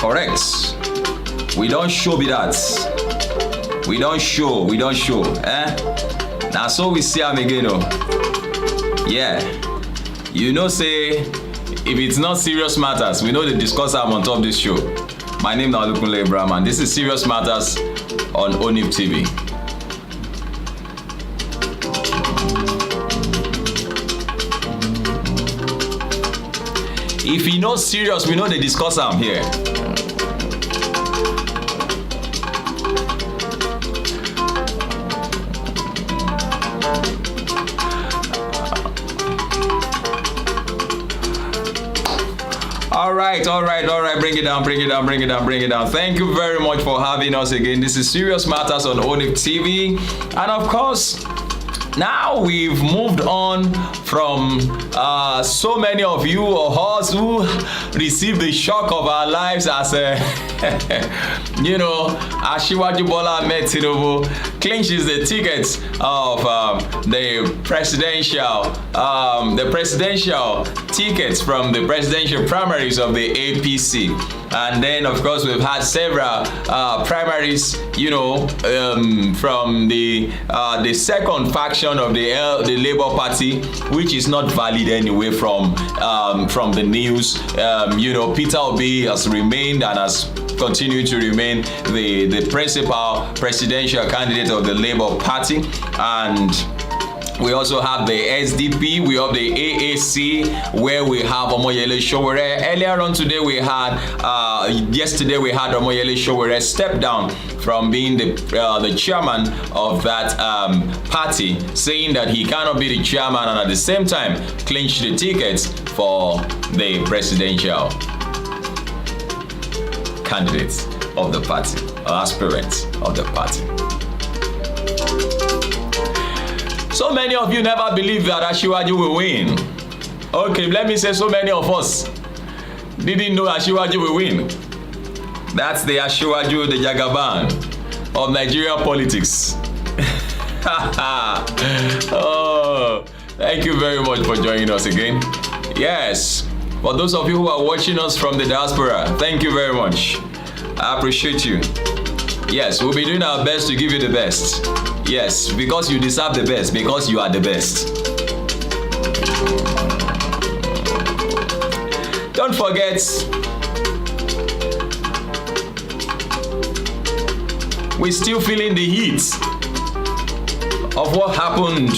Correct. We don't show be that. We don't show. Now so we see him again. Yeah. You know say if it's not serious matters, we know they discuss them on top of this show. My name is Alukunle Abraham and this is Serious Matters on ONIP TV. If you know serious, we know they discuss them here. All right. Bring it down. Thank you very much for having us again. This is Serious Matters on ONIP TV. And of course, now we've moved on from so many of you or us who received the shock of our lives as Asiwaju Bola Ahmed Tinubu clinches the tickets of the presidential tickets from the presidential primaries of the APC. And then, of course, we've had several primaries, from the second faction of the Labour Party, which is not valid anyway from the news. Peter Obi has remained and has continued to remain the principal presidential candidate of the Labour Party. And we also have the SDP, we have the AAC, where we have Omoyele Sowore. Earlier on today, yesterday we had Omoyele Sowore step down from being the chairman of that party, saying that he cannot be the chairman and at the same time clinch the tickets for the presidential candidates of the party, or aspirants of the party. So many of you never believed that Asiwaju will win. Okay, let me say so many of us didn't know Asiwaju will win. That's the Asiwaju, the Jagaban of Nigerian politics. Oh, thank you very much for joining us again. Yes, for those of you who are watching us from the diaspora, thank you very much. I appreciate you. Yes, we'll be doing our best to give you the best. Yes, because you deserve the best, because you are the best. Don't forget, we're still feeling the heat of what happened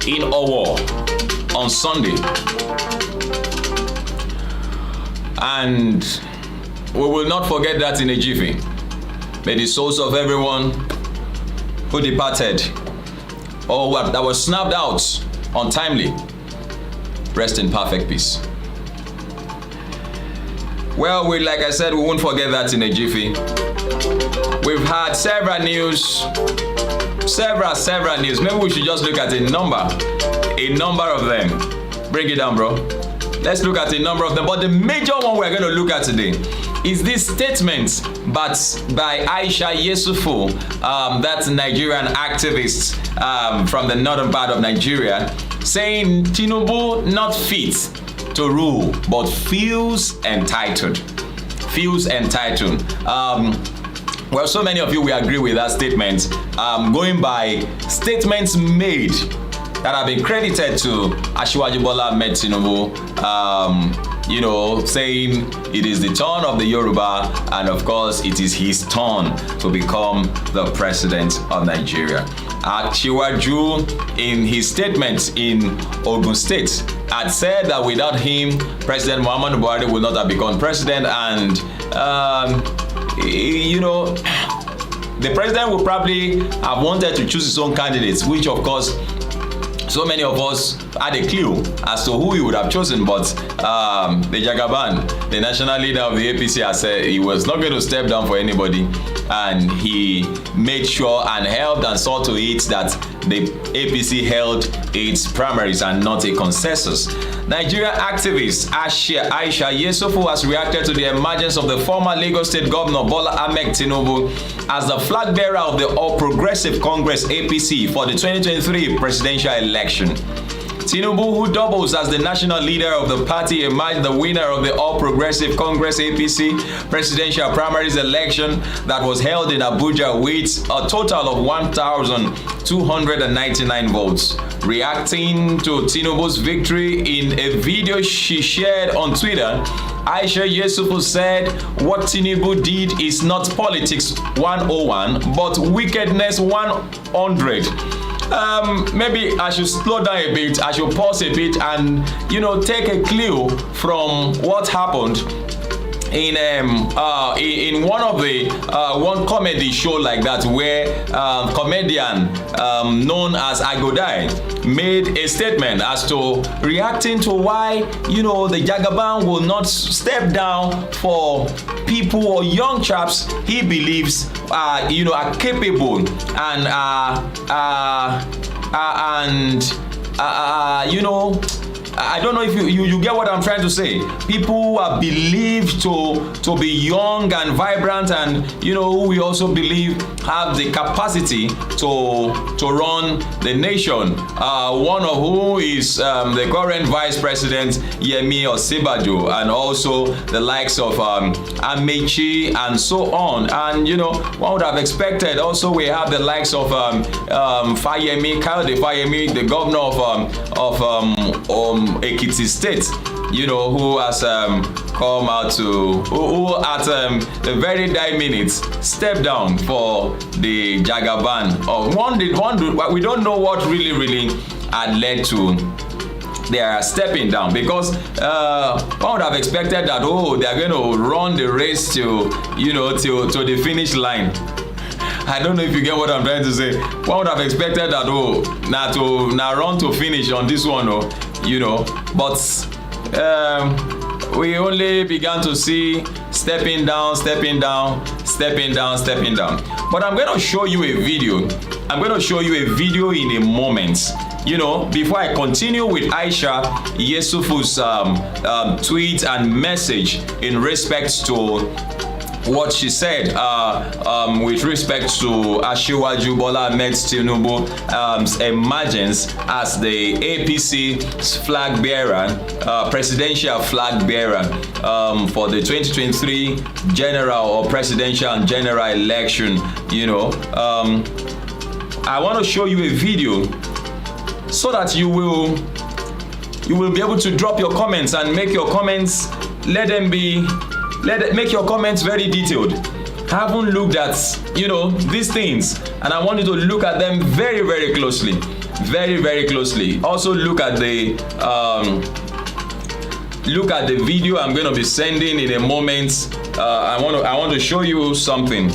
in Owo on Sunday. And we will not forget that in a jiffy. May the souls of everyone who departed or that was snapped out untimely rest in perfect peace. Well, like I said, we won't forget that in a jiffy. We've had several news. Maybe we should just look at a number of them. Bring it down, bro. Let's look at a number of them. But the major one we're going to look at today is this statement by Aisha Yesufu, that's a Nigerian activist from the northern part of Nigeria, saying Tinubu not fit to rule, but feels entitled. Well, so many of you will agree with that statement. Going by statements made that have been credited to Asiwaju Bola Ahmed Tinubu, saying it is the turn of the Yoruba, and of course it is his turn to become the president of Nigeria. Asiwaju, in his statement in Ogun State, had said that without him, President Muhammadu Buhari would not have become president, and the president would probably have wanted to choose his own candidates, which of course so many of us had a clue as to who he would have chosen, but the Jagaban, the national leader of the APC, has said he was not going to step down for anybody, and he made sure and helped and saw to it that the APC held its primaries and not a consensus. Nigerian activist Aisha Yesufu has reacted to the emergence of the former Lagos State Governor Bola Ahmed Tinubu as the flag bearer of the All Progressive Congress APC for the 2023 presidential election. Tinubu, who doubles as the national leader of the party, emerged the winner of the All Progressive Congress (APC) presidential primaries election that was held in Abuja with a total of 1,299 votes. Reacting to Tinubu's victory in a video she shared on Twitter, Aisha Yesufu said what Tinubu did is not politics 101 but wickedness 100. Maybe I should slow down a bit, I should pause a bit and take a clue from what happened in one of the one comedy show like that, where comedian known as Agodai made a statement as to reacting to why the Jagaban will not step down for people or young chaps he believes are capable and I don't know if you get what I'm trying to say. People who are believed to be young and vibrant, and who we also believe have the capacity to run the nation. One of who is the current Vice President Yemi Osinbajo, and also the likes of Amechi and so on. And one would have expected also we have the likes of Fayemi, Kayode Fayemi, the governor of Ekiti State, who has come out to, who at the very dying minutes stepped down for the Jagaban. We don't know what really had led to their stepping down, because one would have expected that they are going to run the race to the finish line. I don't know if you get what I'm trying to say. One would have expected that now run to finish on this one, but we only began to see stepping down. But I'm going to show you a video. In a moment. Before I continue with Aisha Yesufu's tweet and message in respect to what she said with respect to Asiwaju Bola Ahmed Tinubu's emergence as the APC flag bearer, presidential flag bearer for the 2023 general or presidential and general election. I want to show you a video so that you will be able to drop your comments and make your comments. Make your comments very detailed. I haven't looked at these things, and I want you to look at them very, very closely. Very closely. Also look at the video I'm going to be sending in a moment. I want to show you something.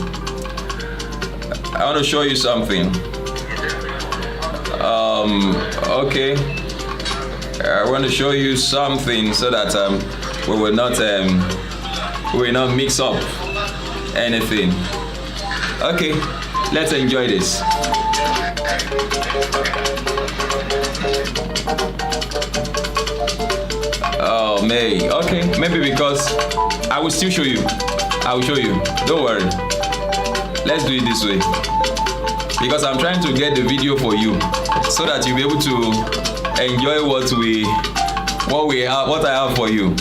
Okay. I want to show you something so that we will not mix up anything. Okay, let's enjoy this. Oh, May. Okay, maybe because I will still show you. Don't worry. Let's do it this way, because I'm trying to get the video for you so that you'll be able to enjoy what I have for you.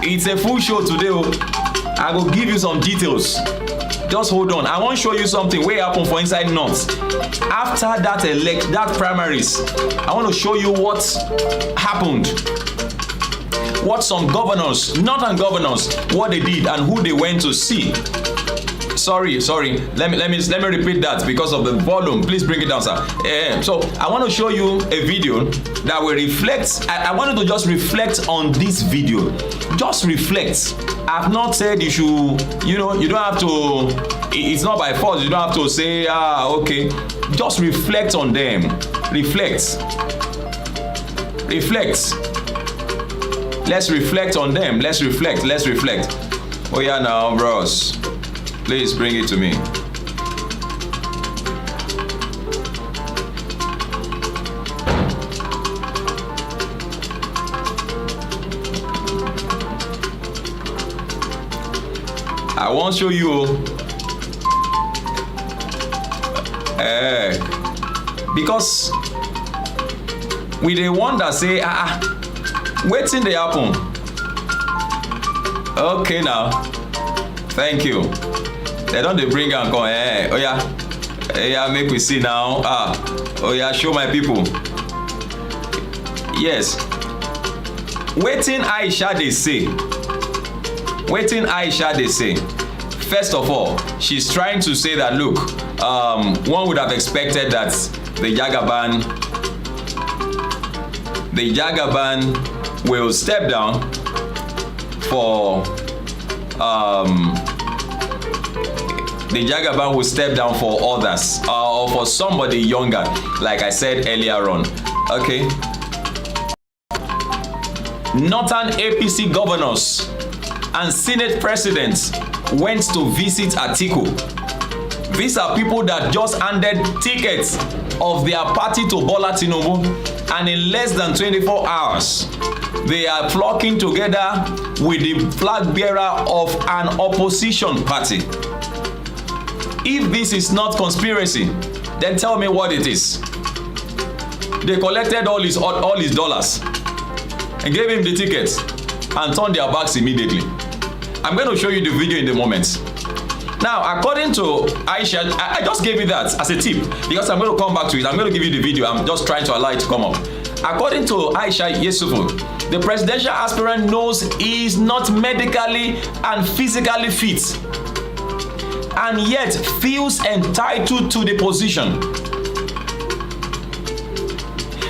It's a full show today. I will give you some details. Just hold on. I want to show you something wey happen for inside North. After that primaries, I want to show you what happened. What some governors, northern governors, what they did and who they went to see. Sorry. Let me repeat that because of the volume. Please bring it down, sir. So I want to show you a video that will reflect. I want you to just reflect on this video. Just reflect. I've not said you should. You don't have to. It's not by force. You don't have to say, okay. Just reflect on them. Reflect. Let's reflect on them. Let's reflect. Oh yeah, now, bros. Please bring it to me. I won't show you. Because we dey wonder say wetin dey happen. Okay now, thank you. They don dey bring am come. Oya, make we see now. Oya, show my people. Yes. Wetin Aisha dey say. Wetin Aisha dey say. First of all, she's trying to say that look, one would have expected that the Jagaban will step down for others or for somebody younger, like I said earlier on. Okay. Northern APC governors and Senate presidents went to visit Atiku. These are people that just handed tickets of their party to Bola Tinubu, and in less than 24 hours, they are flocking together with the flag bearer of an opposition party. If this is not conspiracy, then tell me what it is. They collected all his dollars and gave him the tickets and turned their backs immediately. I'm going to show you the video in a moment. Now, according to Aisha, I just gave you that as a tip because I'm going to come back to it. I'm going to give you the video. I'm just trying to allow it to come up. According to Aisha Yesufu, the presidential aspirant knows he is not medically and physically fit and yet feels entitled to the position.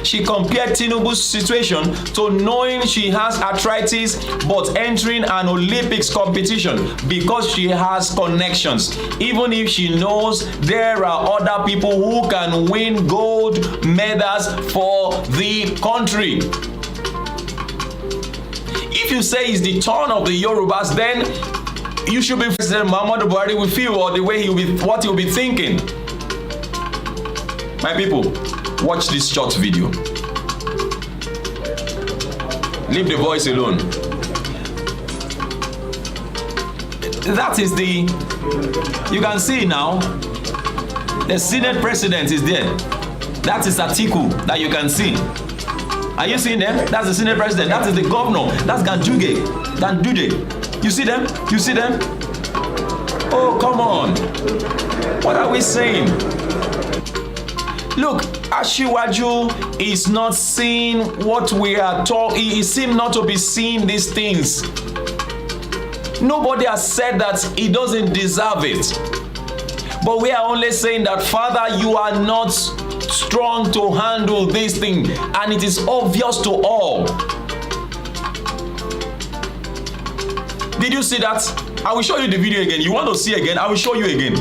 She compared Tinubu's situation to knowing she has arthritis but entering an Olympics competition because she has connections, even if she knows there are other people who can win gold medals for the country. If you say it's the turn of the Yorubas, then you should be President Muhammadu Buhari will feel or the way what he'll be thinking. My people, watch this short video. Leave the voice alone. That is you can see now, the Senate president is there. That is Atiku that you can see. Are you seeing them? That's the Senate president. That is the governor. That's Ganduje. You see them? You see them? Oh, come on. What are we saying? Look, Asiwaju is not seeing what we are talking. He seems not to be seeing these things. Nobody has said that he doesn't deserve it. But we are only saying that, Father, you are not strong to handle this thing. And it is obvious to all. Did you see that? I will show you the video again. You want to see again? I will show you again.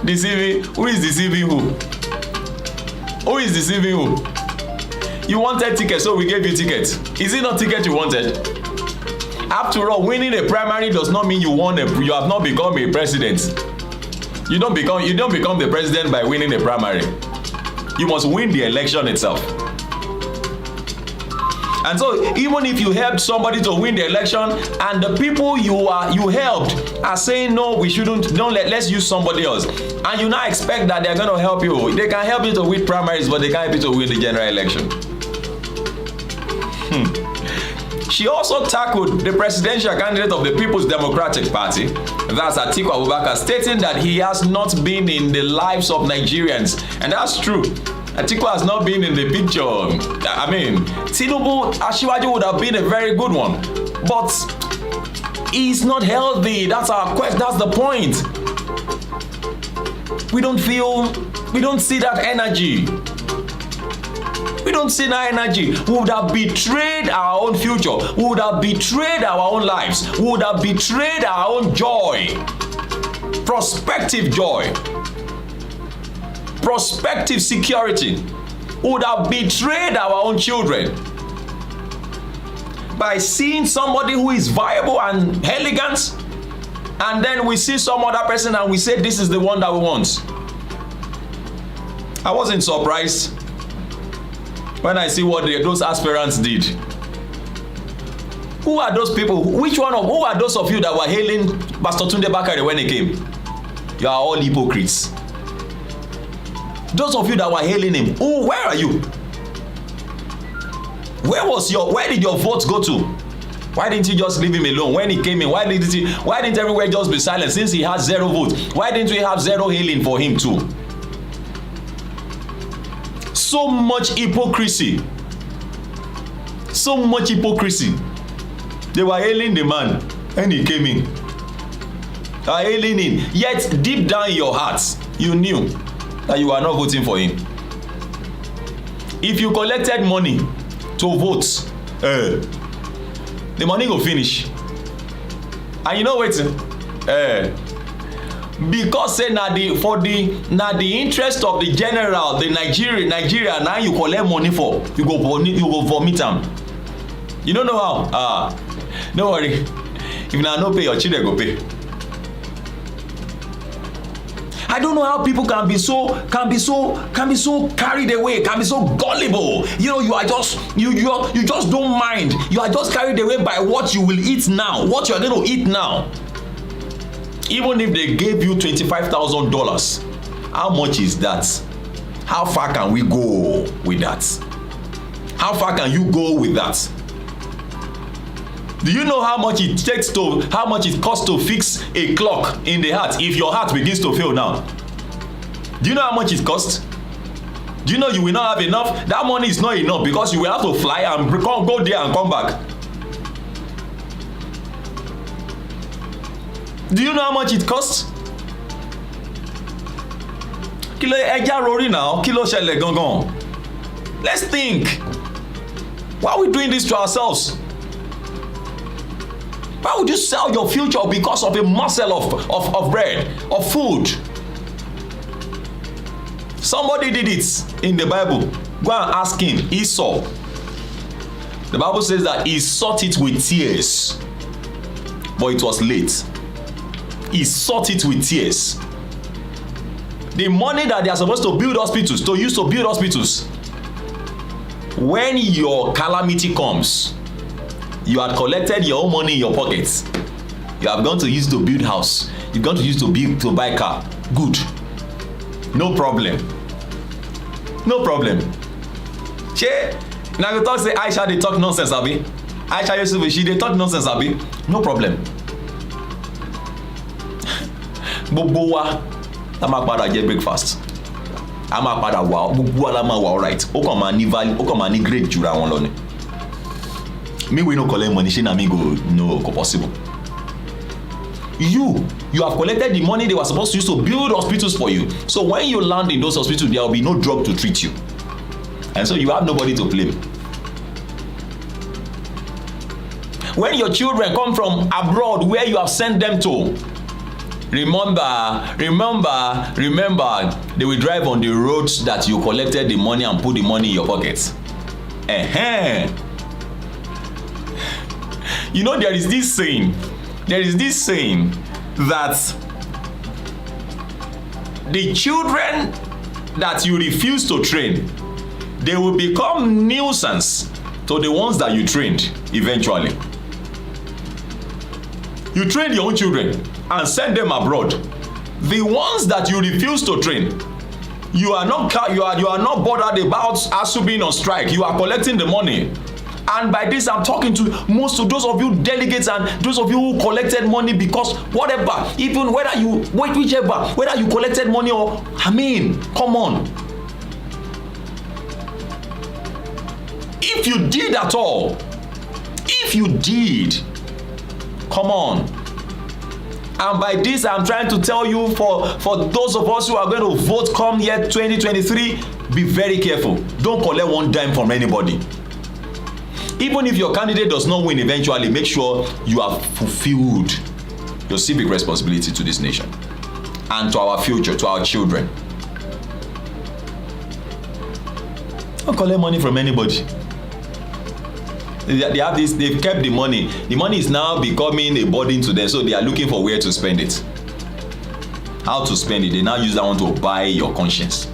Deceiving. Who is deceiving who? Who is deceiving who? You wanted tickets, so we gave you tickets. Is it not ticket you wanted? After all, winning a primary does not mean you have not become a president. You don't become the president by winning a primary. You must win the election itself. And so even if you helped somebody to win the election and the people you helped are saying no, we shouldn't, let's use somebody else, and you now expect that they're going to help you. They can help you to win primaries, but they can't help you to win the general election. She also tackled the presidential candidate of the People's Democratic Party, that's Atiku Abubakar, stating that he has not been in the lives of Nigerians. And that's true. Atiku has not been in the picture. I mean, Tinubu, Asiwaju would have been a very good one. But he's not healthy. That's our question. That's the point. We don't see that energy. We don't see that energy. We would have betrayed our own future. We would have betrayed our own lives. We would have betrayed our own joy. Prospective joy. Prospective security. We would have betrayed our own children by seeing somebody who is viable and elegant, and then we see some other person and we say this is the one that we want. I wasn't surprised when I see what those aspirants did. Who are those people? Who are those of you that were hailing Pastor Tunde Bakare when he came? You are all hypocrites. Those of you that were hailing him, where are you? Where did your vote go to? Why didn't you just leave him alone when he came in? Why didn't everywhere just be silent since he had 0 votes? Why didn't we have 0 hailing for him too? So much hypocrisy. So much hypocrisy. They were hailing the man and he came in. They were hailing him. Yet deep down in your heart, you knew that you are not voting for him. If you collected money to vote, the money go finish. And you know wetin? Because say na the interest of the general, the Nigeria now you collect money for, you go vomit am. You don't know how? Don't worry. If na no pay, your children go pay. I don't know how people can be so carried away, can be so gullible. You know, you just don't mind. You are just carried away by what you will eat now, what you are going to eat now. Even if they gave you $25,000, how much is that? How far can we go with that? How far can you go with that? Do you know how much it costs to fix a clock in the heart if your heart begins to fail now? Do you know how much it costs? Do you know you will not have enough? That money is not enough because you will have to fly and go there and come back. Do you know how much it costs? Kilo ẹja rori now, kilo ṣẹlẹ̀ gangan. Let's think. Why are we doing this to ourselves? Why would you sell your future because of a morsel of bread, of food? Somebody did it in the Bible. Go and ask him, Esau. The Bible says that he sought it with tears, but it was late. He sought it with tears. The money that they are supposed to build hospitals, to use to build hospitals, when your calamity comes, you had collected your own money in your pockets. You have gone to use to build house. You're going to use to buy car. Good. No problem. No problem. Che, now you talk say Aisha they talk nonsense, abi? Aisha Yesufu, she they talk nonsense, abi? No problem. Gbogbo wa la máa padà jẹ breakfast. A máa padà wà, gbogbo wa la máa wà alright. Ó kàn máa ní value, ó kàn máa ní grade jura wọn lọ ni. Me we no collect money, shey na me go possible. You have collected the money they were supposed to use to build hospitals for you. So when you land in those hospitals, there will be no drug to treat you. And so you have nobody to blame. When your children come from abroad where you have sent them to, remember, they will drive on the roads that you collected the money and put the money in your pockets. You know, there is this saying that the children that you refuse to train, they will become nuisance to the ones that you trained eventually. You train your own children and send them abroad. The ones that you refuse to train, you are not bothered about ASUU being on strike. You are collecting the money. And by this, I'm talking to most of those of you delegates and those of you who collected money because whatever, even whether you collected money or, come on. If you did at all, come on. And by this, I'm trying to tell you for those of us who are going to vote come year 2023, be very careful. Don't collect one dime from anybody. Even if your candidate does not win eventually, make sure you have fulfilled your civic responsibility to this nation and to our future, to our children. Don't collect money from anybody. They have this, they've kept the money. The money is now becoming a burden to them, so they are looking for where to spend it. How to spend it. They now use that one to buy your conscience.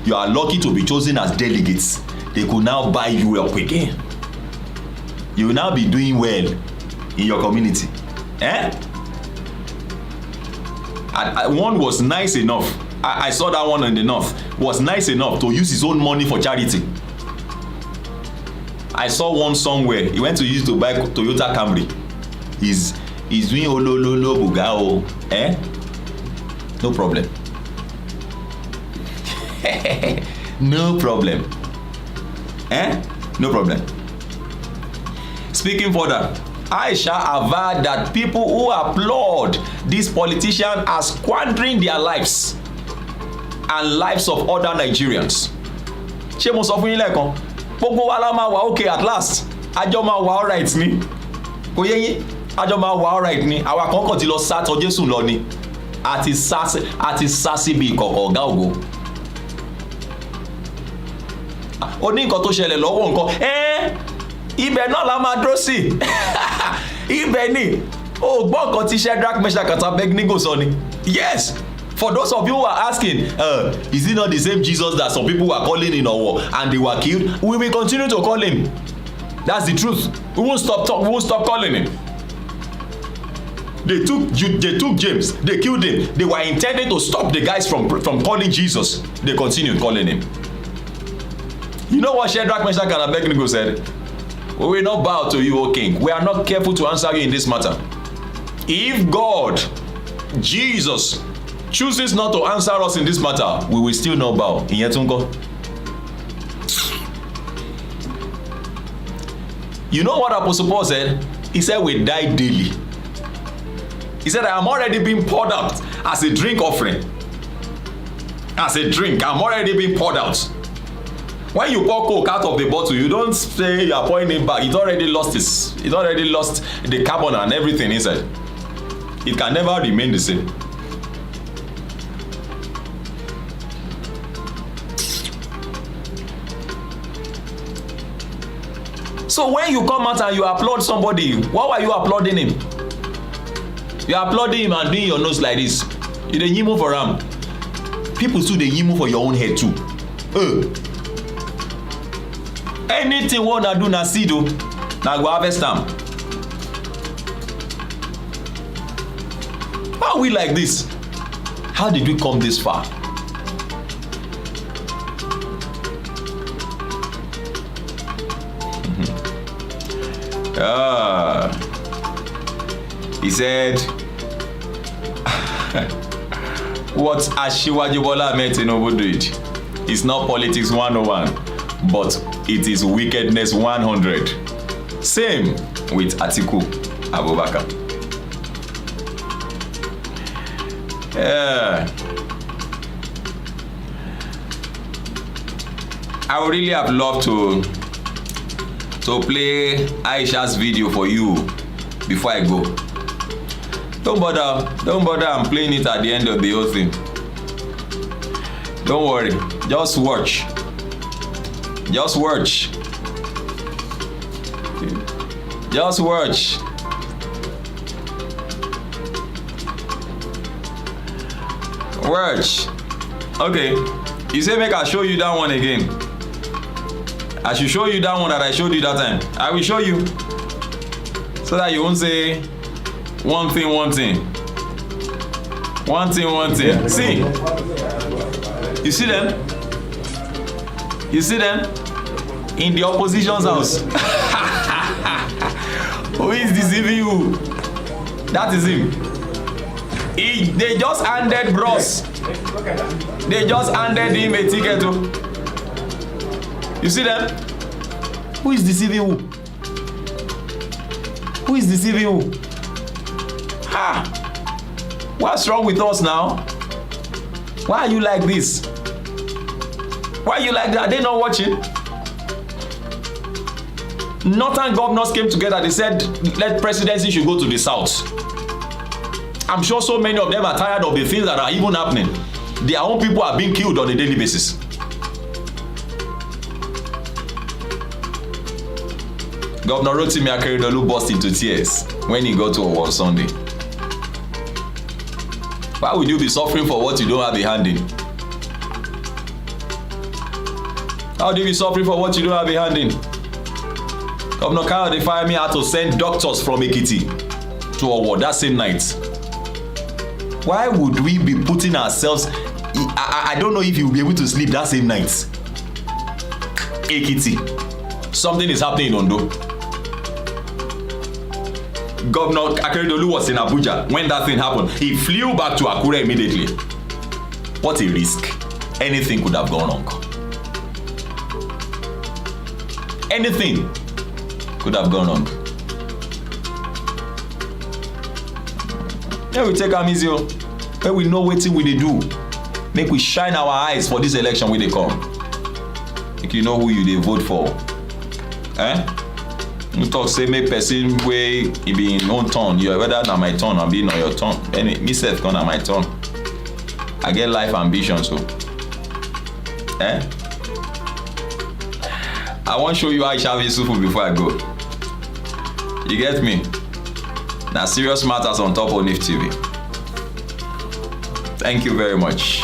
You are lucky to be chosen as delegates. They could now buy you up again. You will now be doing well in your community. one was nice enough. I saw that one in the north. Was nice enough to use his own money for charity. I saw one somewhere. He went to use to buy Toyota Camry. He's doing olololo bugao. No problem. No problem. No problem. Speaking further, Aisha averred that people who applaud this politician are squandering their lives and lives of other Nigerians. Ṣé mo sọ fún yín lẹ́ẹ̀kan? Gbogbo wa la máa wà okay at last. Àjọ máa wà alright ni. Kò yé yín? Àjọ máa wà alright ni. Àwa kan ti lọ sátọ Jésù lọ ni. Àti sá síbi ìkọ̀kọ̀ ọ̀gá ògo. Ó ní nǹkan tó ṣẹlẹ̀ lọ́wọ́ nǹkan. Ibẹ̀ náà la máa dúró sí. Ibẹ̀ ni. O gbọ́ nǹkan tí Shadrach, Meshach and Abednego sọ ni. Yes. For those of you who are asking, is it not the same Jesus that some people were calling in war and they were killed? We will continue to call him. That's the truth. We won't stop calling him. They took James. They killed him. They were intending to stop the guys from calling Jesus. They continued calling him. You know what Shadrach, Meshach and Abednego said? We will not bow to you, O king. We are not careful to answer you in this matter. If God, Jesus, chooses not to answer us in this matter, we will still not bow. You know what Apostle Paul said? He said we die daily. He said, I am already being poured out as a drink offering. As a drink, I'm already being poured out. When you pour coke out of the bottle, you don't say you are pouring it back. It already lost the carbon and everything inside. It can never remain the same. So when you come out and you applaud somebody, why were you applauding him? You are applauding him and doing your nose like this. You dey yimu for am. People too dey yimu for your own head too. Anything we wanna do na seed o, na go harvest am. Why are we like this? How did we come this far? He said, what Asiwaju Bola Ahmed Tinubu did is not politics 101, but it is wickedness 100. Same with Atiku Abubakar. I would really have loved to play Aisha's video for you before I go. Don't bother, I'm playing it at the end of the whole thing. Don't worry, just watch. Just watch. Just watch. Watch. Okay, you say make I show you that one again. I should show you that one that I showed you that time. I will show you. So that you won't say one thing. See? You see them? You see them? In the opposition's house. Who is deceiving you? That is him. They just handed Bros. They just handed him a ticket too. You see them? Who is deceiving who? Who is deceiving who? What's wrong with us now? Why are you like this? Why are you like that? Are they not watching? Northern governors came together. They said, let presidency should go to the south. I'm sure so many of them are tired of the things that are even happening. Their own people are being killed on a daily basis. Governor Rotimi Akeredolu burst into tears when he got to on Sunday. Why would you be suffering for what you don't have a hand in? How do you be suffering for what you don't have a hand in? Governor Kayode Fayemi had to send doctors from Ekiti to Owo that same night. Why would we be putting ourselves? I don't know if you will be able to sleep that same night. Ekiti, something is happening in Ondo. Governor Akeredolu was in Abuja when that thing happened. He flew back to Akure immediately. What a risk. Anything could have gone wrong. Anything could have gone wrong. Then we take am easy. When we know wetin we dey do, make we shine our eyes for this election when they come. Make you know who you dey vote for. You talk say make person wey e be in own turn, you whether na my turn or be na your turn. Me sef come na my turn. I get life ambition so. I wan show you Aisha Yesufu before I go. You get me? Na serious matters on top of NIF TV. Thank you very much.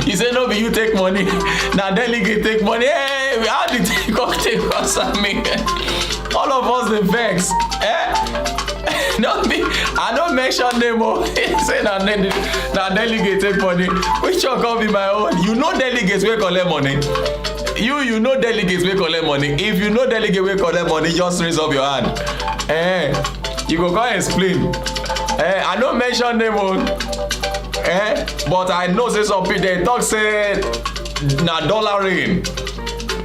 You say no be you take money, na delegate take money. Hey, how did they come take us and me? All of us dey vex. Not me. I don't mention name. Say na delegate take money. Which one come be my own? You know delegates wey collect money. You know delegates wey collect money. If you know delegate wey collect money, just raise up your hand. You go explain. I don't mention name. But I know say some people they talk say na dollar rain.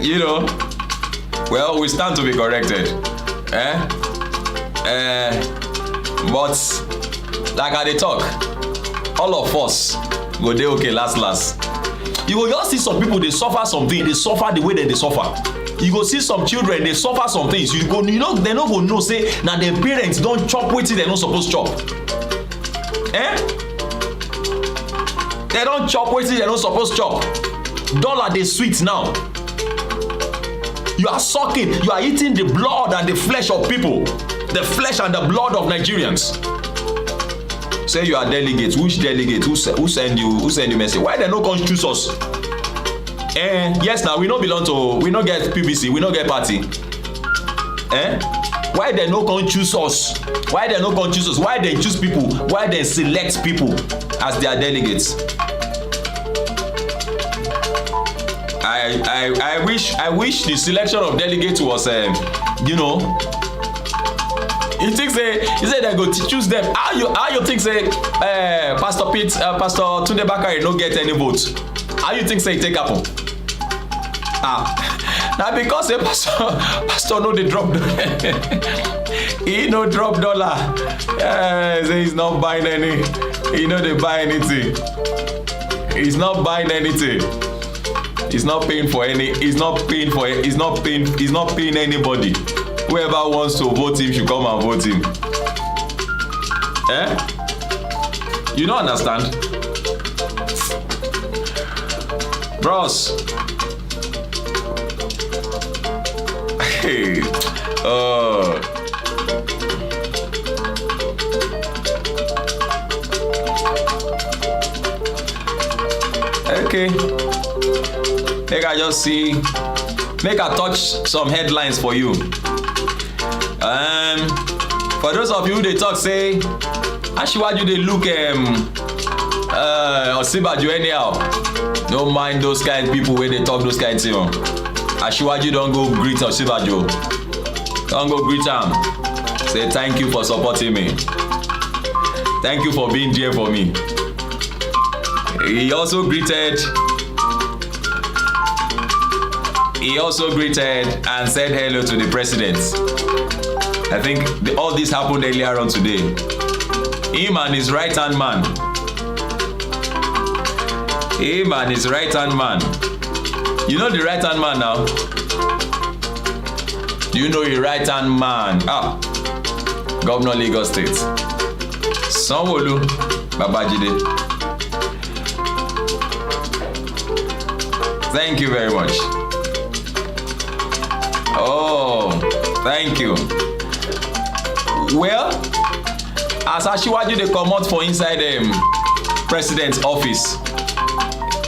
You know. Well, we stand to be corrected. But like I dey talk, all of us go dey okay last. You go just see some people they suffer something, they suffer the way that they suffer. You go see some children they suffer some things. You know they no go know say na their parents don't chop wetin they no suppose chop. They don't chop wetin they no suppose chop. Dollar dey sweet now. You are sucking, you are eating the blood and the flesh of people, the flesh and the blood of Nigerians. Say you are delegates. Which delegate? Who send you message? Why they no come choose us? Yes, now we no belong to, we no get PBC, we no get party. Why they no come choose us? Why they no come choose us? Why they choose people? Why they select people as their delegates? I wish the selection of delegates was you know, he said they go to choose them. How you think say Pastor Tunde Bakare no get any votes? How you think say it take happen? Now because say pastor no dey drop he no drop dollar. Say he's not buying any. He no dey buy anything. He's not buying anything. He's not paying for any. He's not paying anybody. Whoever wants to vote him should come and vote him. You don't understand? Bros. Hey. Okay. Make I just see. Make I touch some headlines for you. For those of you they talk say, Asiwaju they look Osinbajo anyhow. Don't mind those kind of people when they talk those kind of things. Asiwaju don't go greet Osinbajo. Don't go greet him. Say thank you for supporting me. Thank you for being there for me. He also greeted and said hello to the president. I think all this happened earlier on today. Him and his right-hand man. You know the right-hand man now? Do you know your right-hand man? Governor Lagos State. Sanwo-Olu Babajide. Thank you very much. Oh, thank you. Well, as Asiwaju dey comot for inside president office,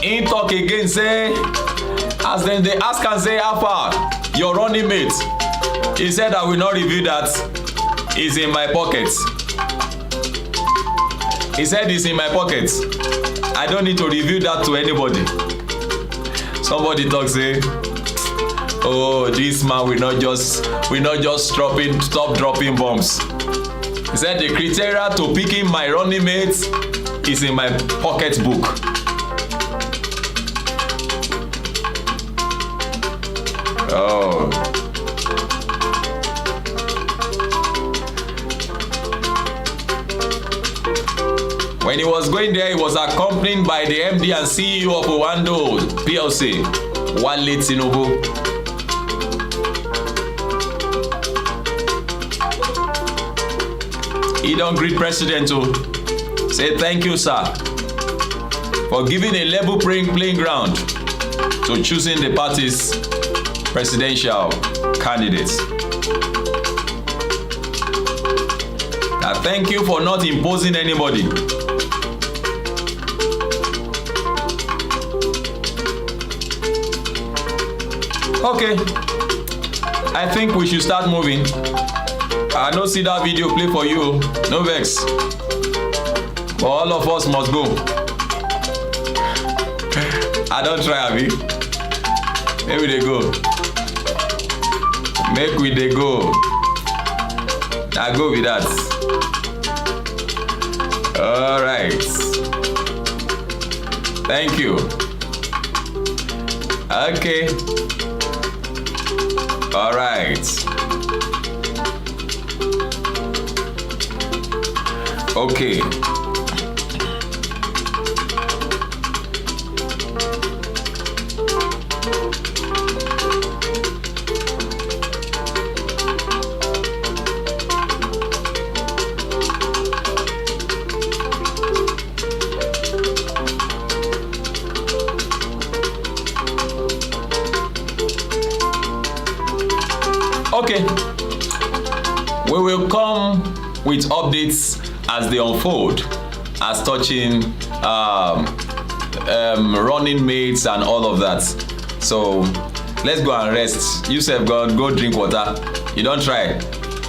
im talk again say as dem dey ask am say how far your running mate, he said I will not reveal that. It's in my pocket. He said it's in my pocket. I don't need to reveal that to anybody. Somebody talk say, oh, this man will not just stop dropping bombs. He said the criteria to picking my running mates is in my pocket book. Oh. When he was going there, he was accompanied by the MD and CEO of Owando PLC, Wale Tinubu. He don't greet president to say thank you, sir, for giving a level playing ground to choosing the party's presidential candidates. Now, thank you for not imposing anybody. Okay, I think we should start moving. I don't see that video play for you, no vex. But all of us must go. I don't try, Abi. Maybe they go. Make we they go. I go with that. All right. Thank you. Okay. All right. Okay. Okay, we will come with updates as they unfold, as touching running mates and all of that. So let's go and rest. You sef go drink water. You don't try.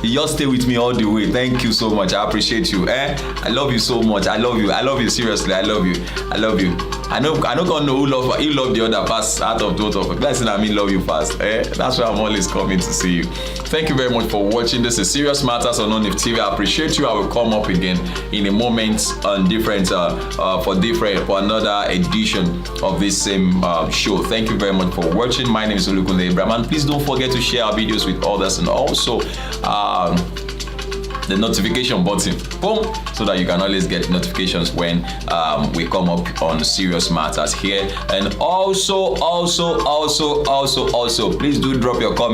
You just stay with me all the way. Thank you so much. I appreciate you. I love you so much. I love you. I love you seriously. I love you. I love you. I don't gonna know who love the other pass out of both of us. Blessing, I mean love you fast. That's why I'm always coming to see you. Thank you very much for watching. This is Serious Matters on ONIF TV. I appreciate you. I will come up again in a moment on for another edition of this same show. Thank you very much for watching. My name is Olukunle Abraham, and please don't forget to share our videos with others, and also the notification button, boom, so that you can always get notifications when we come up on Serious Matters here. And also, please do drop your comments.